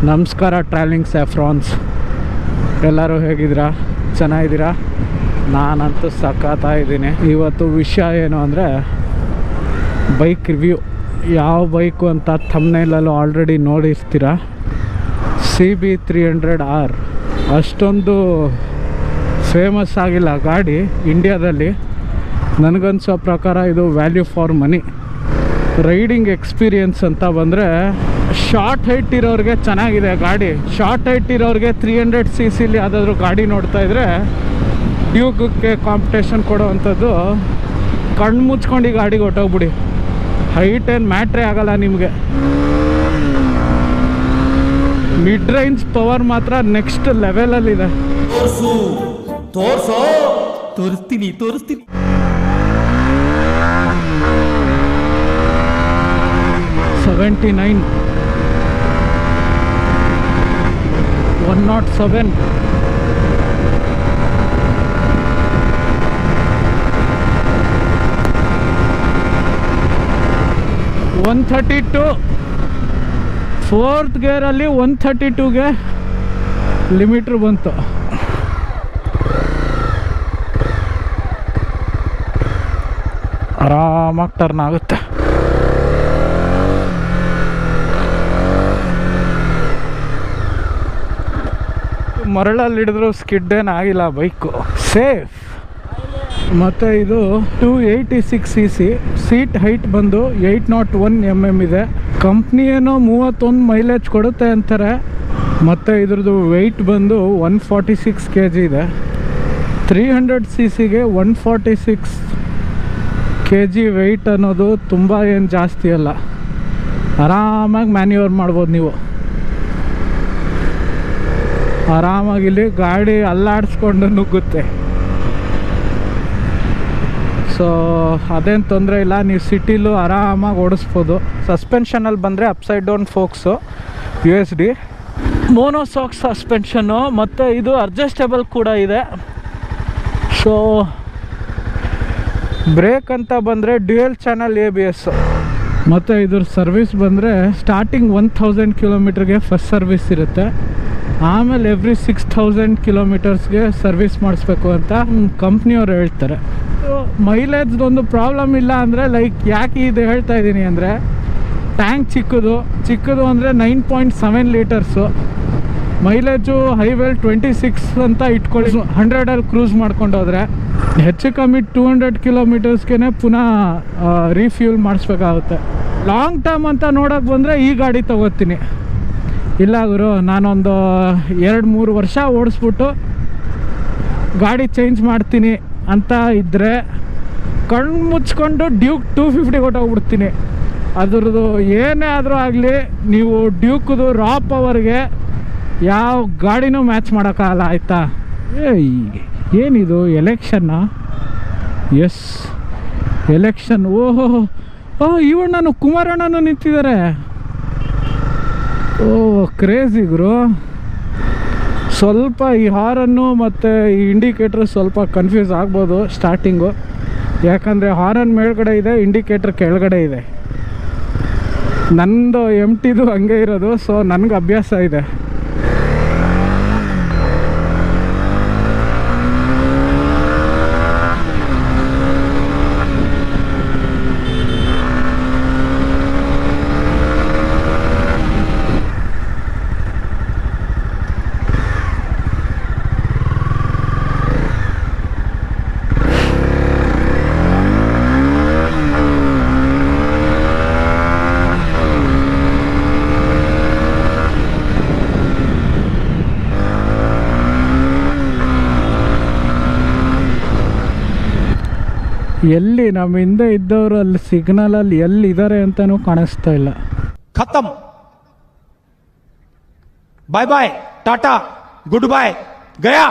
ನಮಸ್ಕಾರ travelling Saffron's. ಎಲ್ಲರೂ ಹೇಗಿದ್ದೀರಾ? ಚೆನ್ನಾಗಿದ್ದೀರಾ? ನಾನಂತೂ ಸಖತ್ತಾಗಿದ್ದೀನಿ. ಇವತ್ತು ವಿಷಯ ಏನು ಅಂದರೆ ಬೈಕ್ ರಿವ್ಯೂ. ಯಾವ ಬೈಕು ಅಂತ ಥಂಬ್ನೇಲಲ್ಲೂ ಆಲ್ರೆಡಿ ನೋಡಿರ್ತೀರ. CB300R ಅಷ್ಟೊಂದು ಫೇಮಸ್ ಆಗಿಲ್ಲ ಗಾಡಿ ಇಂಡಿಯಾದಲ್ಲಿ. ನನಗನ್ಸೋ ಪ್ರಕಾರ ಇದು value for money. Riding experience ಅಂತ ಬಂದರೆ ಶಾರ್ಟ್ ಹೈಟ್ ಇರೋರಿಗೆ ಚೆನ್ನಾಗಿದೆ ಗಾಡಿ. ಶಾರ್ಟ್ ಹೈಟ್ ಇರೋರಿಗೆ 300cc ಯಾವುದಾದ್ರೂ ಗಾಡಿ ನೋಡ್ತಾ ಇದ್ದರೆ ಡ್ಯೂಕ್ಗೆ ಕಾಂಪಿಟೇಷನ್ ಕೊಡೋವಂಥದ್ದು. ಕಣ್ಣು ಮುಚ್ಕೊಂಡು ಈ ಗಾಡಿಗೆ ಹೊಟ್ಟೋಗ್ಬಿಡಿ. ಹೈಟ್ ಏನು ಮ್ಯಾಟ್ರೇ ಆಗಲ್ಲ ನಿಮಗೆ. ಮಿಡ್ ರೇಂಜ್ ಪವರ್ ಮಾತ್ರ ನೆಕ್ಸ್ಟ್ ಲೆವೆಲಲ್ಲಿದೆ. ತೋರಿಸ್ತೀನಿ 79 107 132 4th ಗೇರಲ್ಲಿ 132ಗೆ ಲಿಮಿಟ್ರ್ ಬಂತು. ಆರಾಮಾಗಿ ಟರ್ನ್ ಆಗುತ್ತೆ. ಮರಳಲ್ಲಿ ಹಿಡಿದ್ರು ಸ್ಕಿಡ್ ಏನಾಗಿಲ್ಲ ಬೈಕು, ಸೇಫ್. ಮತ್ತು ಇದು 286cc. ಸೀಟ್ ಹೈಟ್ ಬಂದು 801 mm ಇದೆ. ಕಂಪ್ನಿ ಏನೋ 31 ಮೈಲೇಜ್ ಕೊಡುತ್ತೆ ಅಂತಾರೆ. ಮತ್ತು ಇದ್ರದ್ದು ವೆಯ್ಟ್ ಬಂದು 146 kg ಇದೆ. 300cc 146 kg ವೆಯ್ಟ್ ಅನ್ನೋದು ತುಂಬ ಏನು ಜಾಸ್ತಿ ಅಲ್ಲ. ಆರಾಮಾಗಿ ಮ್ಯಾನ್ಯೂವರ್ ಮಾಡ್ಬೋದು ನೀವು. ಆರಾಮಾಗಿಲ್ಲಿ ಗಾಡಿ ಅಲ್ಲಾಡಿಸ್ಕೊಂಡು ನುಗ್ಗುತ್ತೆ. ಸೊ ಅದೇನು ತೊಂದರೆ ಇಲ್ಲ, ನೀವು ಸಿಟಿಲೂ ಆರಾಮಾಗಿ ಓಡಿಸ್ಬೋದು. ಸಸ್ಪೆನ್ಷನಲ್ಲಿ ಬಂದರೆ ಅಪ್ಸೈಡ್ ಡೌನ್ ಫೋಕ್ಸು USD ಮೋನೋಸಾಕ್ ಸಸ್ಪೆನ್ಷನ್ನು. ಮತ್ತು ಇದು ಅಡ್ಜಸ್ಟೇಬಲ್ ಕೂಡ ಇದೆ. ಸೊ ಬ್ರೇಕ್ ಅಂತ ಬಂದರೆ ಡ್ಯುಯಲ್ ಚಾನಲ್ ABS. ಮತ್ತು ಇದ್ರ ಸರ್ವಿಸ್ ಬಂದರೆ ಸ್ಟಾರ್ಟಿಂಗ್ 1000 ಕಿಲೋಮೀಟ್ರಿಗೆ ಫಸ್ಟ್ ಸರ್ವಿಸ್ ಇರುತ್ತೆ. ಆಮೇಲೆ ಎವ್ರಿ 6000 ಕಿಲೋಮೀಟರ್ಸ್ಗೆ ಸರ್ವಿಸ್ ಮಾಡಿಸ್ಬೇಕು ಅಂತ ಕಂಪ್ನಿಯವ್ರು ಹೇಳ್ತಾರೆ. ಮೈಲೇಜ್ದೊಂದು ಪ್ರಾಬ್ಲಮ್ ಇಲ್ಲ ಅಂದರೆ, ಲೈಕ್ ಯಾಕೆ ಇದು ಹೇಳ್ತಾ ಇದ್ದೀನಿ ಅಂದರೆ, ಟ್ಯಾಂಕ್ ಚಿಕ್ಕದು ಅಂದರೆ 9.7 ಲೀಟರ್ಸು. ಮೈಲೇಜು ಹೈವೇಲ್ 26 ಅಂತ ಇಟ್ಕೊಳ್ಳಿ. 100ಅಲ್ಲಿ ಕ್ರೂಸ್ ಮಾಡ್ಕೊಂಡು ಹೋದರೆ ಹೆಚ್ಚು ಕಮ್ಮಿ 200 ಕಿಲೋಮೀಟರ್ಸ್ಗೆ ಪುನಃ ರೀಫ್ಯೂಲ್ ಮಾಡಿಸ್ಬೇಕಾಗುತ್ತೆ. ಲಾಂಗ್ ಟರ್ಮ್ ಅಂತ ನೋಡೋಕೆ ಬಂದರೆ ಈ ಗಾಡಿ ತೊಗೋತೀನಿ. ಇಲ್ಲ ಗುರು, ನಾನೊಂದು 2-3 ವರ್ಷ ಓಡಿಸ್ಬಿಟ್ಟು ಗಾಡಿ ಚೇಂಜ್ ಮಾಡ್ತೀನಿ ಅಂತ ಇದ್ದರೆ ಕಣ್ಣು ಮುಚ್ಕೊಂಡು ಡ್ಯೂಕ್ 250 ಕೊಟ್ಟೋಗ್ಬಿಡ್ತೀನಿ. ಅದ್ರದ್ದು ಏನೇ ಆದರೂ ಆಗಲಿ, ನೀವು ಡ್ಯೂಕ್ದು ರಾ ಪವರ್ಗೆ ಯಾವ ಗಾಡಿನೂ ಮ್ಯಾಚ್ ಮಾಡೋಕ್ಕಾಗಲ್ಲ, ಆಯಿತಾ? ಏನಿದು ಎಲೆಕ್ಷನ್ನಾ? S, election. ಇವಣ್ಣನು ಕುಮಾರಣ್ಣನು ನಿಂತಿದ್ದಾರೆ. ಕ್ರೇಜಿ ಗುರು. ಸ್ವಲ್ಪ ಈ ಹಾರನ್ನು ಮತ್ತು ಈ ಇಂಡಿಕೇಟ್ರ್ ಸ್ವಲ್ಪ ಕನ್ಫ್ಯೂಸ್ ಆಗ್ಬೋದು ಸ್ಟಾರ್ಟಿಂಗು. ಯಾಕಂದರೆ ಹಾರನ್ ಮೇಲ್ಗಡೆ ಇದೆ, ಇಂಡಿಕೇಟ್ರ್ ಕೆಳಗಡೆ ಇದೆ. ನಂದು MTದು ಹಂಗೆ ಇರೋದು. ಸೊ ನನಗೆ ಅಭ್ಯಾಸ ಇದೆ. ಎಲ್ಲಿ ನಮ್ಮ ಹಿಂದೆ ಇದ್ದವರು ಅಲ್ಲಿ ಸಿಗ್ನಲಲ್ಲಿ ಎಲ್ಲಿದ್ದಾರೆ ಅಂತಲೂ ಕಾಣಿಸ್ತಾ ಇಲ್ಲ. ಖತಮ್. ಬಾಯ್ ಬಾಯ್, ಟಾಟಾ, ಗುಡ್ ಬಾಯ್, ಗಯಾ.